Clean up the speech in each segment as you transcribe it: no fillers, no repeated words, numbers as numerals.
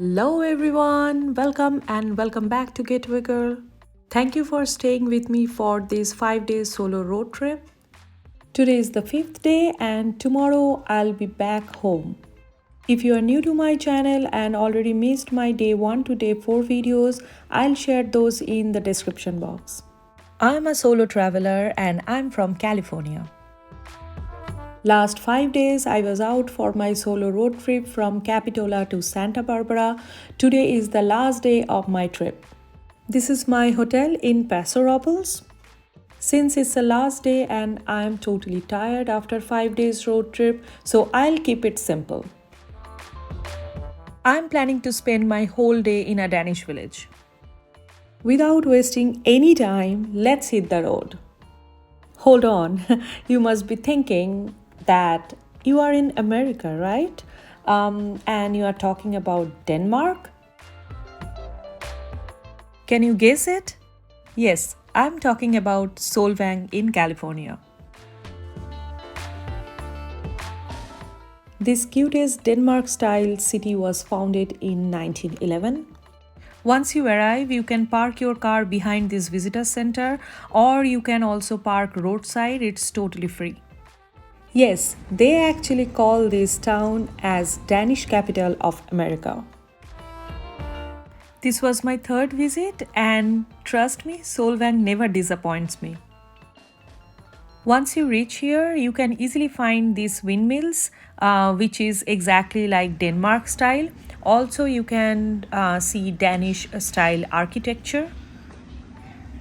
Hello everyone, welcome back to Getaway Girl. Thank you for staying with me for this 5 day solo road trip. Today is the fifth day and tomorrow I'll be back home. If you are new to my channel and already missed my day 1 to day 4 videos, I'll share those in the description box. I'm a solo traveler and I'm from California. Last 5 days, I was out for my solo road trip from Capitola to Santa Barbara. Today is the last day of my trip. This is my hotel in Paso, Robles. Since it's the last day and I'm totally tired after 5 days road trip, so I'll keep it simple. I'm planning to spend my whole day in a Danish village. Without wasting any time, let's hit the road. Hold on, you must be thinking that you are in America, right? And you are talking about Denmark? Can you guess it? Yes, I'm talking about Solvang in California. This cutest Denmark-style city was founded in 1911. Once you arrive, you can park your car behind this visitor center or you can also park roadside. It's totally free. Yes, they actually call this town as Danish capital of America. This was my third visit and trust me, Solvang never disappoints me. Once you reach here, you can easily find these windmills, which is exactly like Denmark style. Also, you can see Danish style architecture.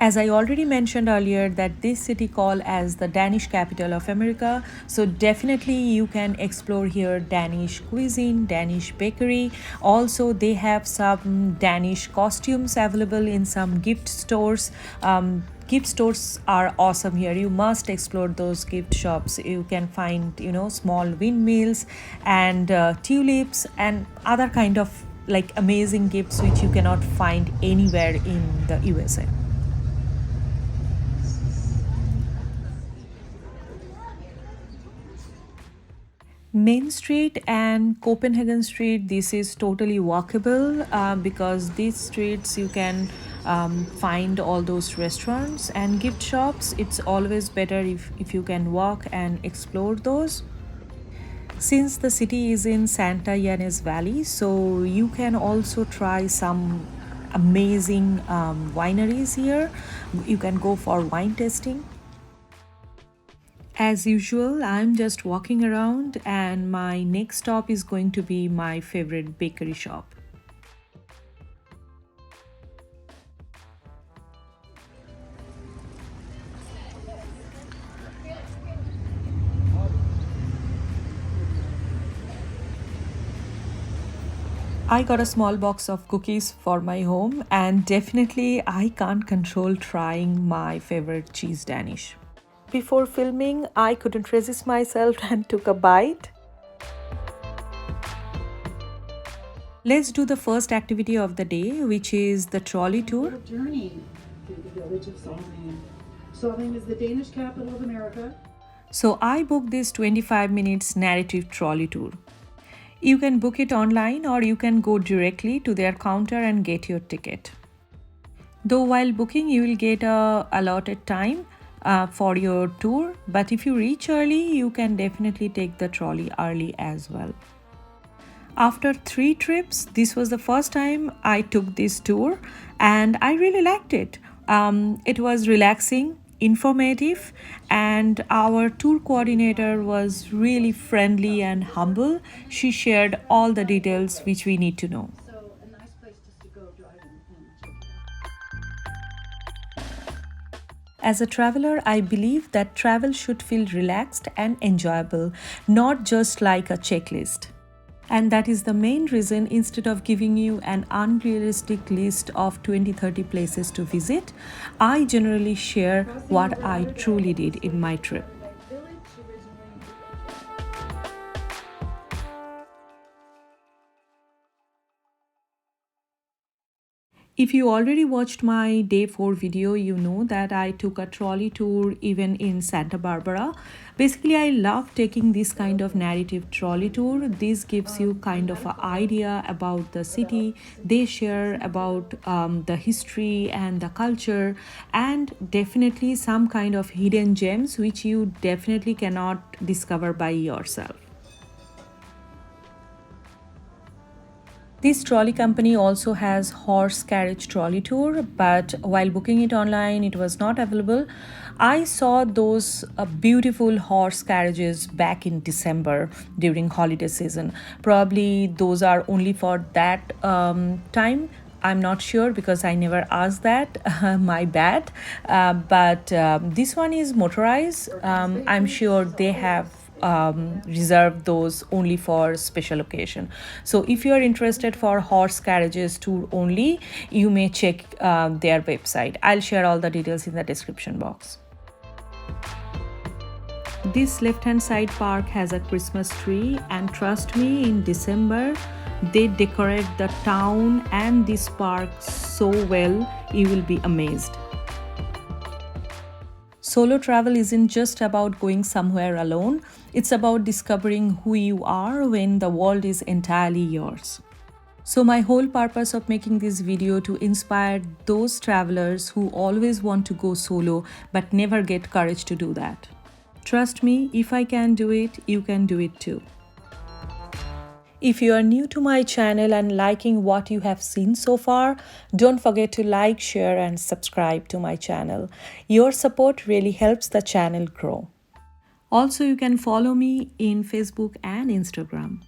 As I already mentioned earlier that this city called as the Danish capital of America, so definitely you can explore here Danish cuisine, Danish bakery. Also they have some Danish costumes available in some gift stores. Gift stores are awesome here. You must explore those gift shops. You can find small windmills and tulips and other kind of like amazing gifts which you cannot find anywhere in the USA. Main Street and Copenhagen Street, this is totally walkable because these streets you can find all those restaurants and gift shops. It's always better if you can walk and explore those. Since the city is in Santa Ynez Valley, so you can also try some amazing wineries here. You can go for wine tasting. As usual, I'm just walking around and my next stop is going to be my favorite bakery shop. I got a small box of cookies for my home and definitely I can't control trying my favorite cheese Danish. Before filming, I couldn't resist myself and took a bite. Let's do the first activity of the day, which is the trolley tour. Journey through the village of Solvang. Solvang is the Danish capital of America. So I booked this 25 minutes narrative trolley tour. You can book it online or you can go directly to their counter and get your ticket. Though while booking, you will get a allotted time for your tour, but if you reach early, you can definitely take the trolley early as well. After 3 trips, this was the first time I took this tour and I really liked it. It was relaxing, informative, and our tour coordinator was really friendly and humble. She shared all the details which we need to know. So a nice place just to go driving and As a traveler, I believe that travel should feel relaxed and enjoyable, not just like a checklist. And that is the main reason instead of giving you an unrealistic list of 20-30 places to visit, I generally share what I truly did in my trip. If you already watched my day 4 video, you know that I took a trolley tour even in Santa Barbara. Basically, I love taking this kind of narrative trolley tour. This gives you kind of an idea about the city they share, about the history and the culture, and definitely some kind of hidden gems which you definitely cannot discover by yourself. This trolley company also has horse carriage trolley tour, but while booking it online, it was not available. I saw those beautiful horse carriages back in December during holiday season. Probably those are only for that time. I'm not sure because I never asked that. My bad. But this one is motorized. I'm sure they have reserve those only for special occasion. So if you are interested for horse carriages tour only, you may check their website. I'll share all the details in the description box. This left hand side park has a Christmas tree, and trust me, in December they decorate the town and this park so well, you will be amazed. Solo travel isn't just about going somewhere alone, it's about discovering who you are when the world is entirely yours. So my whole purpose of making this video to inspire those travelers who always want to go solo but never get courage to do that. Trust me, if I can do it, you can do it too. If you are new to my channel and liking what you have seen so far, don't forget to like, share and subscribe to my channel. Your support really helps the channel grow. Also, you can follow me in Facebook and Instagram.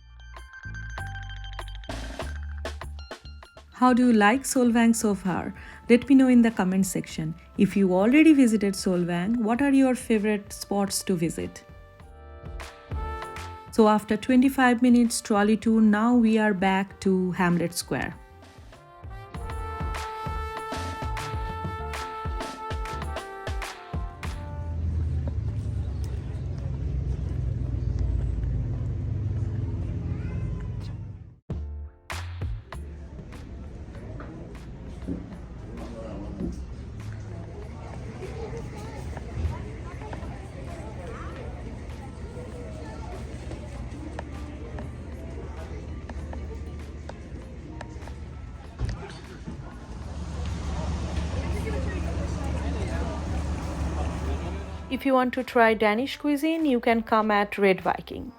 How do you like Solvang so far? Let me know in the comment section. If you already visited Solvang, what are your favorite spots to visit? So after 25 minutes trolley tour, now we are back to Hamlet Square. If you want to try Danish cuisine, you can come at Red Viking.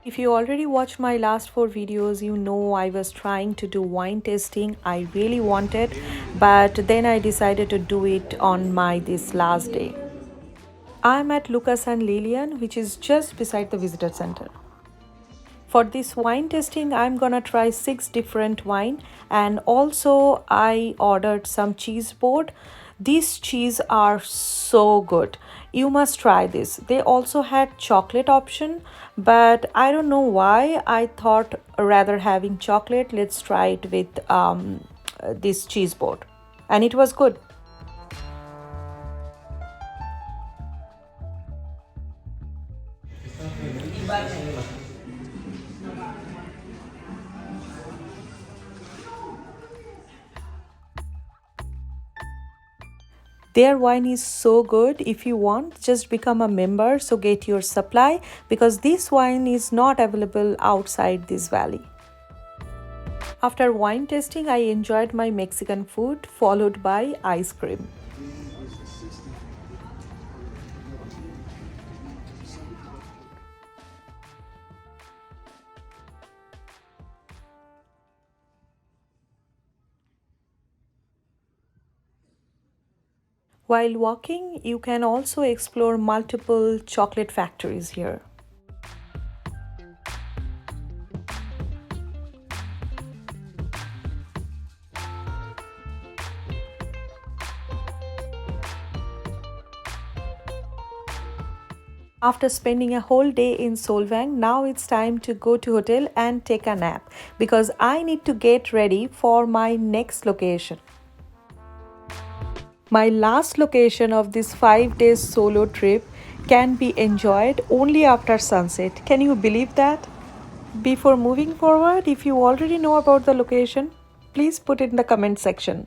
If you already watched my last 4 videos, you know I was trying to do wine tasting. I really wanted, but then I decided to do it on this last day. I'm at Lucas and Lillian, which is just beside the visitor center. For this wine tasting, I'm gonna try 6 different wine, and also I ordered some cheese board. These cheese are so good. You must try this. They also had chocolate option, but I don't know why I thought rather having chocolate, let's try it with this cheese board, and it was good. Their wine is so good. If you want, just become a member, so get your supply, because this wine is not available outside this valley. After wine tasting, I enjoyed my Mexican food followed by ice cream. While walking, you can also explore multiple chocolate factories here. After spending a whole day in Solvang, now it's time to go to hotel and take a nap because I need to get ready for my next location. My last location of this 5 days solo trip can be enjoyed only after sunset. Can you believe that? Before moving forward, if you already know about the location, please put it in the comment section.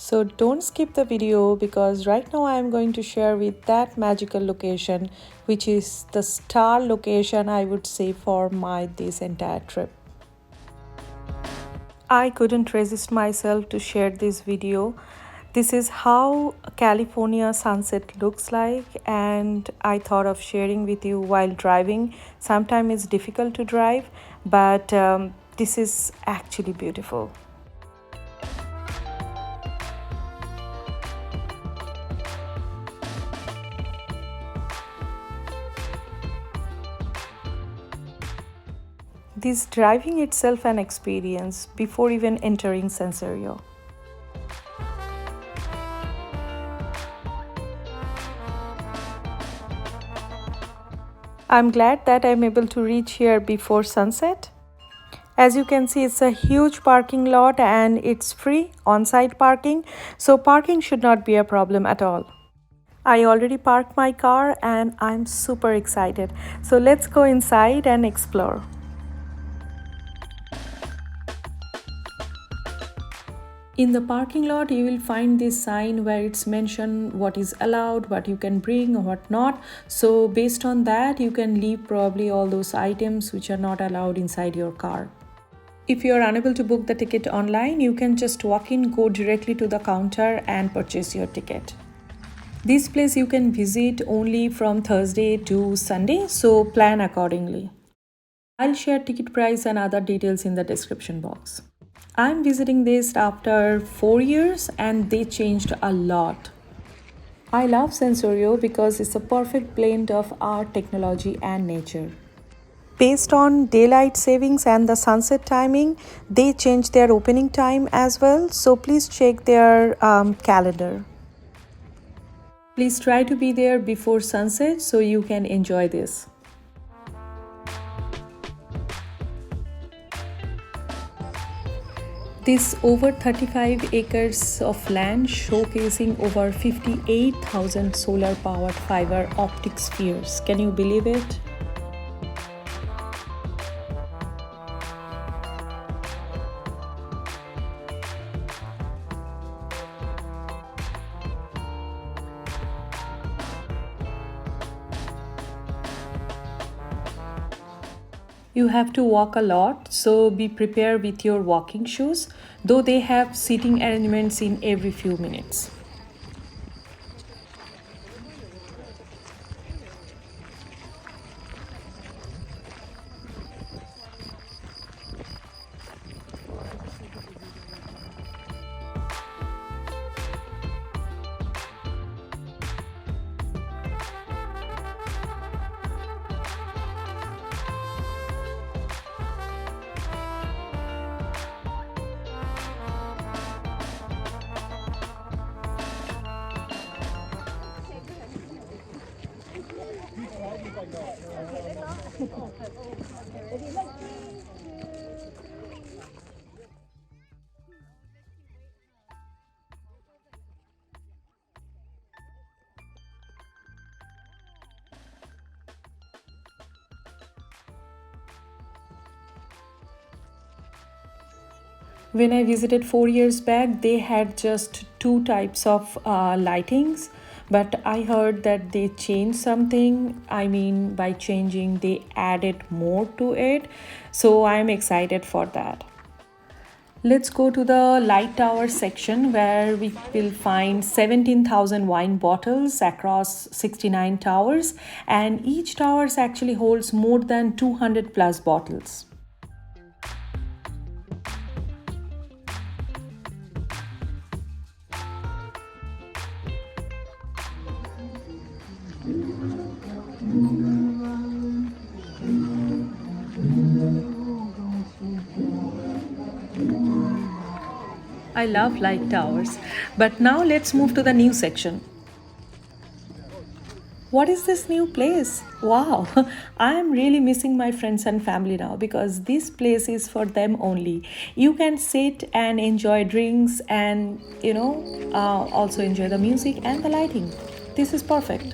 So don't skip the video because right now I am going to share with that magical location, which is the star location I would say for this entire trip. I couldn't resist myself to share this video. This is how California sunset looks like, and I thought of sharing with you while driving. Sometimes it's difficult to drive, but this is actually beautiful. This driving itself an experience before even entering Sensorio. I'm glad that I'm able to reach here before sunset. As you can see, it's a huge parking lot and it's free on-site parking, so parking should not be a problem at all. I already parked my car and I'm super excited. So let's go inside and explore. In the parking lot, you will find this sign where it's mentioned what is allowed, what you can bring or what not. So based on that, you can leave probably all those items which are not allowed inside your car. If you are unable to book the ticket online, you can just walk in, go directly to the counter and purchase your ticket. This place you can visit only from Thursday to Sunday, so plan accordingly. I'll share ticket price and other details in the description box. I'm visiting this after 4 years and they changed a lot. I love Sensorio because it's a perfect blend of art, technology and nature. Based on daylight savings and the sunset timing, they changed their opening time as well, so please check their calendar. Please try to be there before sunset so you can enjoy this. This over 35 acres of land showcasing over 58,000 solar powered fiber optic spheres. Can you believe it? You have to walk a lot, so be prepared with your walking shoes, though they have seating arrangements in every few minutes. When I visited 4 years back, they had just 2 types of lightings, but I heard that they changed something. I mean, by changing, they added more to it. So I'm excited for that. Let's go to the light tower section where we will find 17,000 wine bottles across 69 towers, and each tower actually holds more than 200 plus bottles. I love light towers. But now let's move to the new section. What is this new place? Wow, I am really missing my friends and family now because this place is for them only. You can sit and enjoy drinks and, also enjoy the music and the lighting. This is perfect.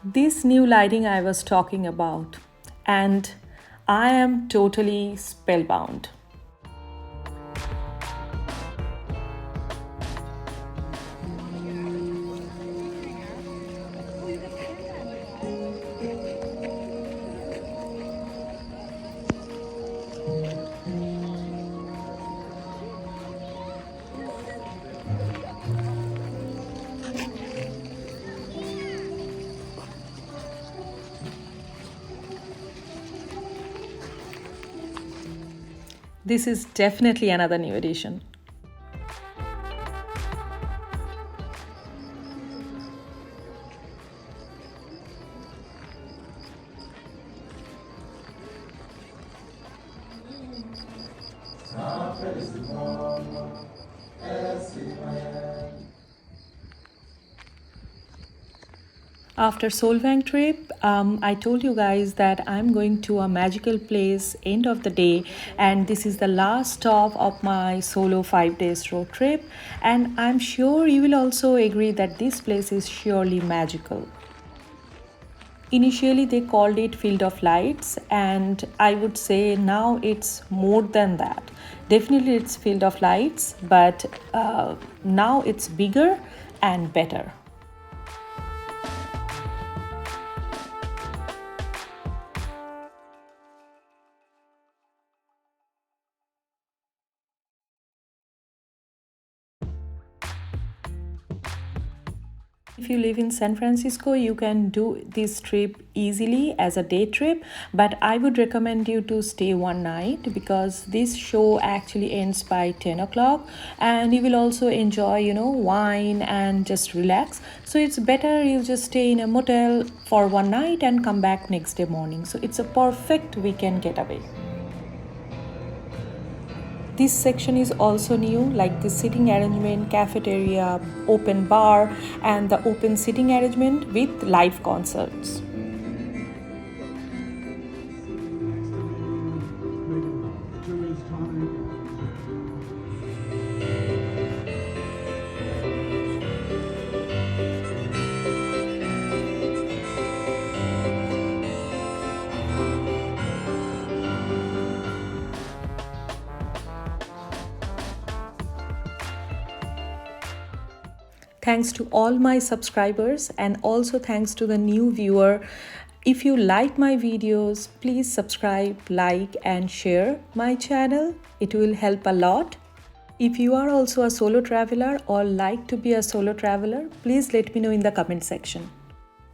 This new lighting I was talking about, and I am totally spellbound. This is definitely another new edition. After Solvang trip, I told you guys that I'm going to a magical place end of the day, and this is the last stop of my solo 5 days road trip, and I'm sure you will also agree that this place is surely magical. Initially they called it Field of Lights, and I would say now it's more than that. Definitely it's Field of Lights, but now it's bigger and better. If you live in San Francisco, you can do this trip easily as a day trip, but I would recommend you to stay one night because this show actually ends by 10 o'clock, and you will also enjoy, wine and just relax. So it's better you just stay in a motel for one night and come back next day morning. So it's a perfect weekend getaway. This section is also new, like the sitting arrangement, cafeteria, open bar, and the open sitting arrangement with live concerts. Thanks to all my subscribers, and also thanks to the new viewer. If you like my videos, please subscribe, like and share my channel. It will help a lot. If you are also a solo traveler or like to be a solo traveler, please let me know in the comment section.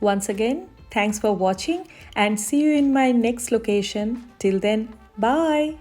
Once again, thanks for watching and see you in my next location. Till then, bye.